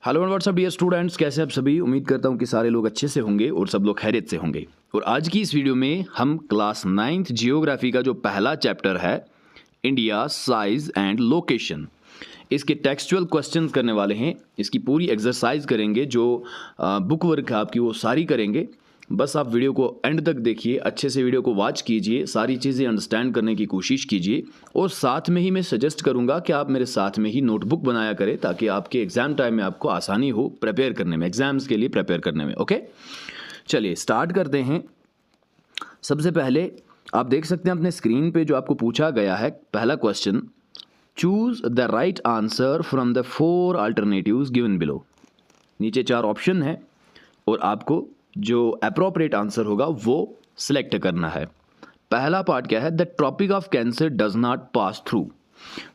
Hello and what's up dear students, कैसे आप सभी। उम्मीद करता हूँ कि सारे लोग अच्छे से होंगे और सब लोग खैरियत से होंगे। और आज की इस वीडियो में हम क्लास 9th जियोग्राफी का जो पहला चैप्टर है इंडिया साइज एंड लोकेशन, इसके टेक्सचुअल क्वेश्चंस करने वाले हैं। इसकी पूरी एक्सरसाइज करेंगे, जो बुक वर्क है आपकी वो सारी करेंगे। बस आप वीडियो को एंड तक देखिए, अच्छे से वीडियो को वॉच कीजिए, सारी चीज़ें अंडरस्टैंड करने की कोशिश कीजिए। और साथ में ही मैं सजेस्ट करूंगा कि आप मेरे साथ में ही नोटबुक बनाया करें, ताकि आपके एग्जाम टाइम में आपको आसानी हो प्रिपेयर करने में, एग्जाम्स के लिए प्रिपेयर करने में। ओके, चलिए स्टार्ट करते हैं। सबसे पहले आप देख सकते हैं अपने स्क्रीन पे जो आपको पूछा गया है पहला question, choose the right answer from the 4 alternatives given below. नीचे 4 ऑप्शन है और आपको जो अप्रोप्रिएट आंसर होगा वो सिलेक्ट करना है। पहला पार्ट क्या है, the tropic of Cancer does not pass through.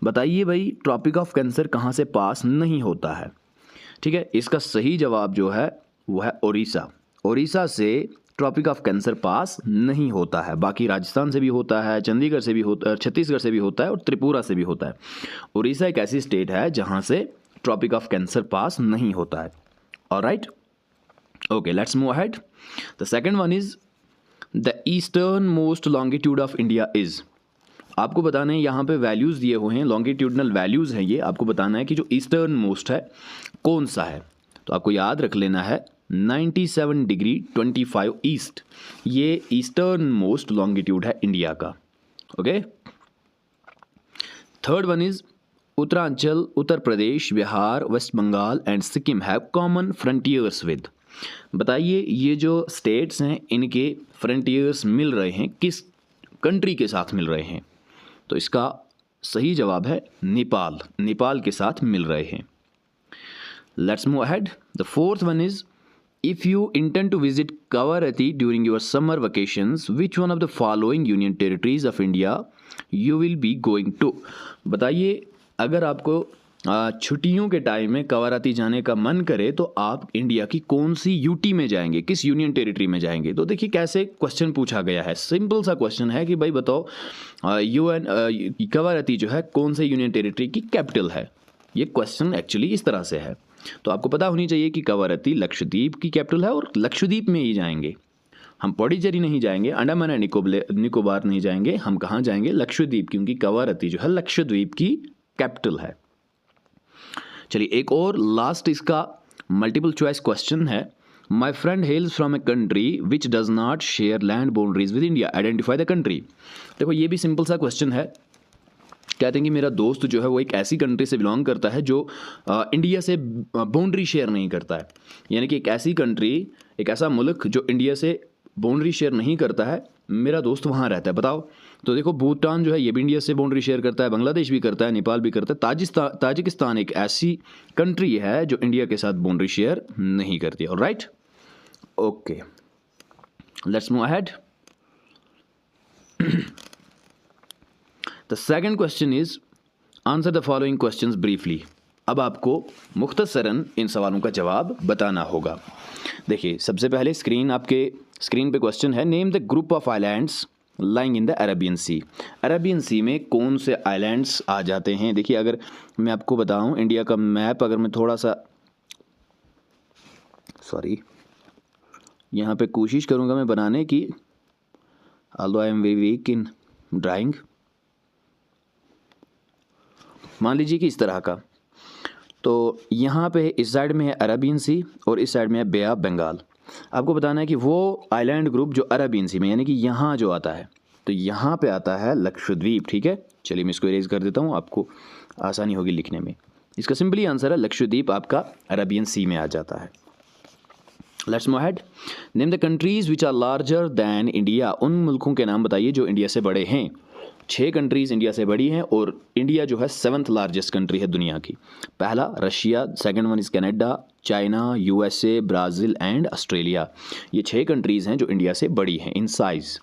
बताइए भाई, ट्रॉपिक ऑफ कैंसर कहाँ से पास नहीं होता है। ठीक है, इसका सही जवाब जो है वो है उड़ीसा। उड़ीसा से ट्रॉपिक ऑफ कैंसर पास नहीं होता है। बाकी राजस्थान से भी होता है, चंडीगढ़ से भी होता है, छत्तीसगढ़ से भी होता है और त्रिपुरा से भी होता है। उड़ीसा एक ऐसी स्टेट है जहाँ से ट्रॉपिक ऑफ कैंसर पास नहीं होता है। Alright, okay, let's move ahead. The second one is the easternmost longitude of India is. आपको बताना है, यहाँ पे वैल्यूज दिए हुए हैं, लॉन्गिट्यूडनल वैल्यूज हैं ये। आपको बताना है कि जो ईस्टर्न मोस्ट है कौन सा है। तो आपको याद रख लेना है 97 डिग्री 25 ईस्ट, ये ईस्टर्न मोस्ट लॉन्गिट्यूड है इंडिया का। Okay, third one is Uttaranchal, Uttar Pradesh, Bihar, west Bengal and Sikkim have common frontiers with. बताइए ये जो स्टेट्स हैं इनके फ्रंटियर्स मिल रहे हैं किस कंट्री के साथ मिल रहे हैं। तो इसका सही जवाब है नेपाल। नेपाल के साथ मिल रहे हैं। Let's move ahead. The fourth one is, if you intend to visit Kavaratti during your summer vacations, which one of the following union territories of India you will be going to. बताइए अगर आपको छुट्टियों के टाइम में कवारती जाने का मन करे तो आप इंडिया की कौन सी यूटी में जाएंगे, किस यूनियन टेरिटरी में जाएंगे। तो देखिए कैसे क्वेश्चन पूछा गया है। सिंपल सा क्वेश्चन है कि भाई बताओ कवारती जो है कौन से यूनियन टेरिटरी की कैपिटल है। ये क्वेश्चन एक्चुअली इस तरह से है। तो आपको पता होनी चाहिए कि कवारती लक्षद्वीप की कैपिटल है और लक्षद्वीप में ही जाएंगे हम। पौडीचेरी नहीं जाएंगे, अंडमान एंड निकोबार नहीं जाएंगे, हम कहाँ जाएंगे, लक्षद्वीप, क्योंकि कवारती जो है लक्षद्वीप की कैपिटल है। चलिए एक और लास्ट इसका मल्टीपल चॉइस क्वेश्चन है। My friend हेल्स from a country which does not share land boundaries with India, identify the country. देखो ये भी सिंपल सा क्वेश्चन है। कहते हैं कि मेरा दोस्त जो है वो एक ऐसी कंट्री से बिलोंग करता है जो इंडिया से बाउंड्री शेयर नहीं करता है। यानी कि एक ऐसी कंट्री, एक ऐसा मुल्क जो इंडिया से बाउंड्री शेयर नहीं करता है, मेरा दोस्त वहाँ रहता है। बताओ, तो देखो भूटान जो है ये भी इंडिया से बाउंड्री शेयर करता है, बांग्लादेश भी करता है, नेपाल भी करता है। ताजिकिस्तान एक ऐसी कंट्री है जो इंडिया के साथ बाउंड्री शेयर नहीं करती है। Alright, okay, let's move ahead. The second question is, answer the following questions briefly. अब आपको मुख्तसरन इन सवालों का जवाब बताना होगा। देखिए सबसे पहले आपके स्क्रीन पे क्वेश्चन है, name the group of islands lying in the Arabian Sea. Arabian Sea में कौन से आइलैंड्स आ जाते हैं। देखिए अगर मैं आपको बताऊं इंडिया का मैप, अगर मैं थोड़ा सा यहाँ पे कोशिश करूँगा मैं बनाने की, although I am very weak in drawing. मान लीजिए कि इस तरह का, तो यहाँ पे इस साइड में है अरेबियन सी और इस साइड में है बे ऑफ बंगाल। आपको बताना है कि वो आइलैंड ग्रुप जो अरेबियन सी में, यानी कि यहाँ जो आता है, तो यहाँ पे आता है लक्षद्वीप। ठीक है, चलिए मैं इसको इरेज कर देता हूँ, आपको आसानी होगी लिखने में। इसका सिंपली आंसर है लक्षद्वीप, आपका अरेबियन सी में आ जाता है। Let's move ahead. Name the countries which are larger than India. उन मुल्कों के नाम बताइए जो इंडिया से बड़े हैं। 6 कंट्रीज़ इंडिया से बड़ी हैं और इंडिया जो है 7th लार्जेस्ट कंट्री है दुनिया की। पहला Russia, second one is Canada, China, USA, Brazil and Australia. ये 6 कंट्रीज़ हैं जो इंडिया से बड़ी हैं in size.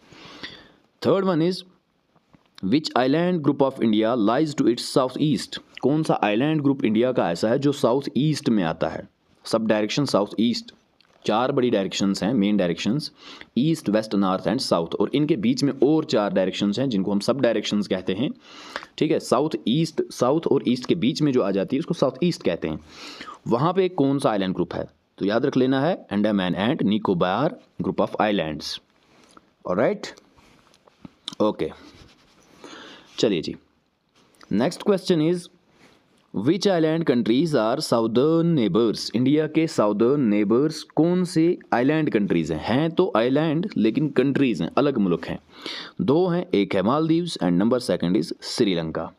Third one is, which island group of India lies to its south east. कौन सा आइलैंड ग्रुप इंडिया का ऐसा है जो साउथ ईस्ट में आता है, सब डायरेक्शन साउथ ईस्ट। 4 बड़ी डायरेक्शंस हैं, main directions, east, west, north and south, और इनके बीच में और 4 डायरेक्शंस हैं जिनको हम सब डायरेक्शंस कहते हैं। ठीक है, साउथ और ईस्ट के बीच में जो आ जाती है उसको साउथ ईस्ट कहते हैं। वहाँ पे कौन सा आइलैंड ग्रुप है? तो याद रख लेना है, Andaman and Nicobar group of islands. Alright, okay, चलिए जी। Next question is which island countries are southern neighbours? India के साउदर्न नेबर्स कौन से आइलैंड कंट्रीज हैं तो आइलैंड लेकिन कंट्रीज हैं, अलग मुल्क हैं। 2 हैं, एक है Maldives and number 2 is Sri Lanka.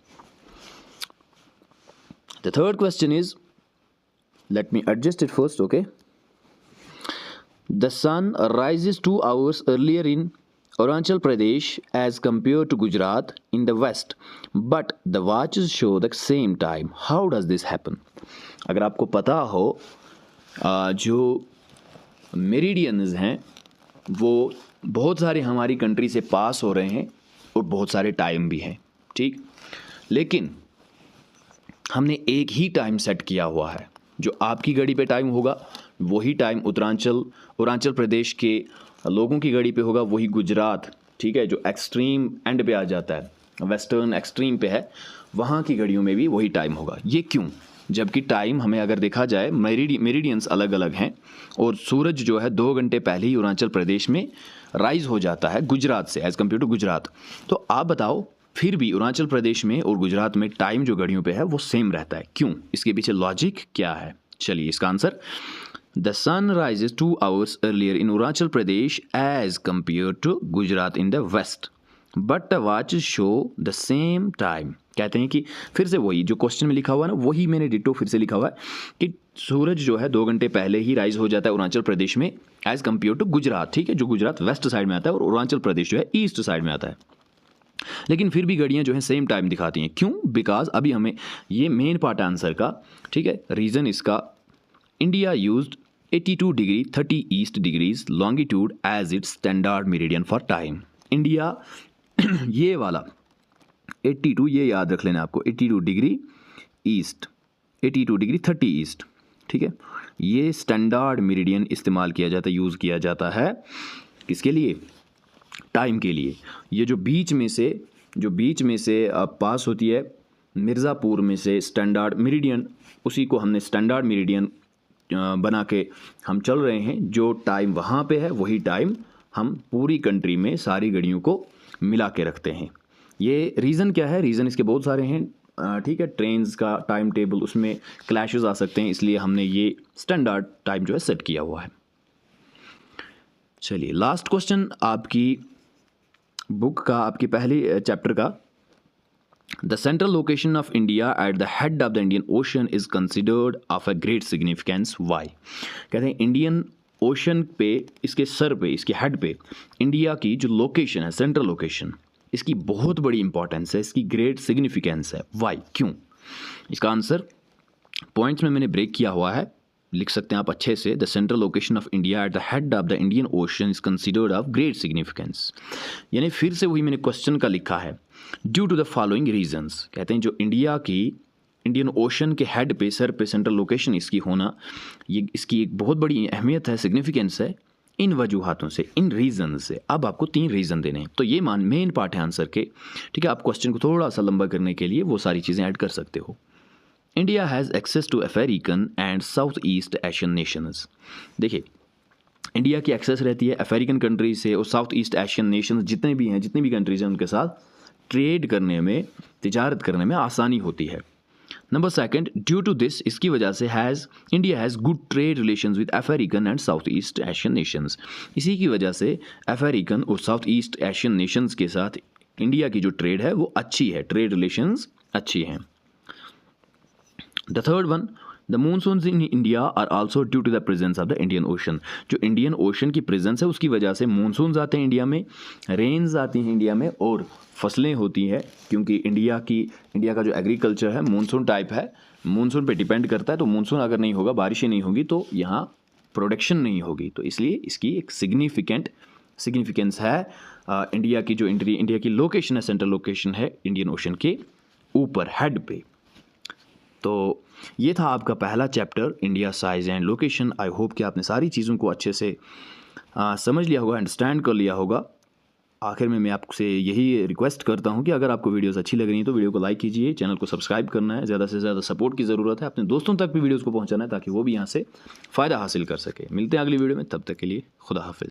The third question is, let me adjust it first, okay? The sun rises 2 hours earlier in Arunachal Pradesh as compared to Gujarat in the west, but the watches show the same time. How does this happen? अगर आपको पता हो जो meridians हैं वो बहुत सारे हमारी कंट्री से पास हो रहे हैं और बहुत सारे टाइम भी हैं, ठीक, लेकिन हमने एक ही टाइम सेट किया हुआ है। जो आपकी घड़ी पे टाइम होगा वही टाइम अरुणाचल प्रदेश के लोगों की घड़ी पे होगा, वही गुजरात, ठीक है, जो एक्सट्रीम एंड पे आ जाता है, वेस्टर्न एक्सट्रीम पे है, वहाँ की घड़ियों में भी वही टाइम होगा। ये क्यों? जबकि टाइम हमें अगर देखा जाए मेरिडियंस अलग अलग हैं और सूरज जो है 2 घंटे पहले ही अरुणाचल प्रदेश में राइज हो जाता है गुजरात से, एज़ कम्पेयर टू गुजरात। तो आप बताओ, फिर भी अरुणाचल प्रदेश में और गुजरात में टाइम जो घड़ियों पे है वो सेम रहता है, क्यों? इसके पीछे लॉजिक क्या है? चलिए इसका answer, the sun rises 2 hours earlier in Arunachal Pradesh as compare to Gujarat in the west, but the watches show the same time. कहते हैं कि फिर से वही जो क्वेश्चन में लिखा हुआ है ना, वही मैंने डिटो फिर से लिखा हुआ है कि सूरज जो है 2 घंटे पहले ही राइज हो जाता है अरुणाचल प्रदेश में एज कंपेयर टू गुजरात, ठीक है, जो गुजरात वेस्ट साइड में आता है और अरुणाचल प्रदेश जो है ईस्ट साइड में आता है। लेकिन फिर भी घड़ियाँ जो हैं सेम टाइम दिखाती हैं, क्यों? बिकॉज अभी हमें ये मेन पार्ट आंसर का, ठीक है, रीज़न इसका, इंडिया यूज्ड 82 डिग्री 30 east degrees longitude as its standard meridian for time. India ये वाला 82, ये याद रख लेना आपको, 82 डिग्री ईस्ट, 82 डिग्री 30 ईस्ट, ठीक है, ये स्टैंडर्ड मेरिडियन इस्तेमाल किया जाता है, यूज़ किया जाता है किसके लिए? टाइम के लिए। ये जो बीच में से पास होती है मिर्ज़ापुर में से स्टैंडर्ड मेरिडियन, उसी को हमने स्टैंडर्ड मेरिडियन बना के हम चल रहे हैं। जो टाइम वहाँ पे है वही टाइम हम पूरी कंट्री में सारी घड़ियों को मिला के रखते हैं। ये रीज़न क्या है? रीज़न इसके बहुत सारे हैं, ठीक है, ट्रेन्स का टाइम टेबल, उसमें क्लैशेस आ सकते हैं, इसलिए हमने ये स्टैंडर्ड टाइम जो है सेट किया हुआ है। चलिए लास्ट क्वेश्चन आपकी बुक का, आपकी पहली चैप्टर का, the central location of India at the head of the Indian Ocean is considered of a great significance, why? कहते हैं इंडियन ओशन पे, इसके सर पे, इसके हेड पे इंडिया की जो लोकेशन है, सेंट्रल लोकेशन, इसकी बहुत बड़ी इंपॉर्टेंस है, इसकी ग्रेट सिग्निफिकेंस है, वाई, क्यों? इसका आंसर पॉइंट्स में मैंने ब्रेक किया हुआ है, लिख सकते हैं आप अच्छे से। The central location of India at the head of the Indian Ocean is considered of great significance, यानी फिर से वही मैंने क्वेश्चन का लिखा है, due to the following reasons. कहते हैं जो इंडियन ओशन के हेड पे, सर पे सेंट्रल लोकेशन इसकी होना, ये इसकी एक बहुत बड़ी अहमियत है, सिग्निफिकेंस है, इन वजूहातों से, इन रीज़न से। अब आपको 3 रीज़न देने हैं, तो ये मेन पार्ट है आंसर के, ठीक है। आप क्वेश्चन को थोड़ा सा लंबा करने के लिए वो सारी चीज़ें ऐड कर सकते हो। India has access to African and South East Asian nations. देखिए इंडिया की एक्सेस रहती है अफ्रीकन कंट्री से और साउथ ईस्ट एशियन नेशंस जितने भी कंट्रीज हैं उनके साथ ट्रेड करने में, तिजारत करने में आसानी होती है। नंबर 2, ड्यू टू दिस, इसकी वजह से India has good trade relations with African and South East Asian Nations. इसी की वजह से अफ्रीकन और साउथ ईस्ट एशियन नेशंस के साथ इंडिया की जो ट्रेड है वो अच्छी है, ट्रेड रिलेशंस अच्छी हैं। The third one, the monsoons in India are also due to the presence of the Indian Ocean. जो इंडियन ओशन की प्रेजेंस है उसकी वजह से मानसून्स आते हैं इंडिया में, रेन्स आती हैं इंडिया में और फसलें होती हैं, क्योंकि इंडिया का जो एग्रीकल्चर है मानसून टाइप है, मानसून पे डिपेंड करता है। तो मानसून अगर नहीं होगा, बारिशें नहीं होगी, तो यहाँ प्रोडक्शन नहीं होगी। तो इसलिए इसकी एक सिग्निफिकेंस है। इंडिया की लोकेशन है, सेंट्रल लोकेशन है इंडियन ओशन के ऊपर, हेड पे। तो ये था आपका पहला chapter India size and location. I hope कि आपने सारी चीज़ों को अच्छे से समझ लिया होगा, अंडरस्टैंड कर लिया होगा। आखिर में मैं आपसे यही रिक्वेस्ट करता हूं कि अगर आपको वीडियोस अच्छी लग रही हैं तो वीडियो को लाइक कीजिए, चैनल को सब्सक्राइब करना है, ज़्यादा से ज़्यादा सपोर्ट की ज़रूरत है, अपने दोस्तों तक भी वीडियोस को पहुंचाना है ताकि वो भी यहां से फ़ायदा हासिल कर सके। मिलते हैं अगली वीडियो में, तब तक के लिए खुदा हाफिज़।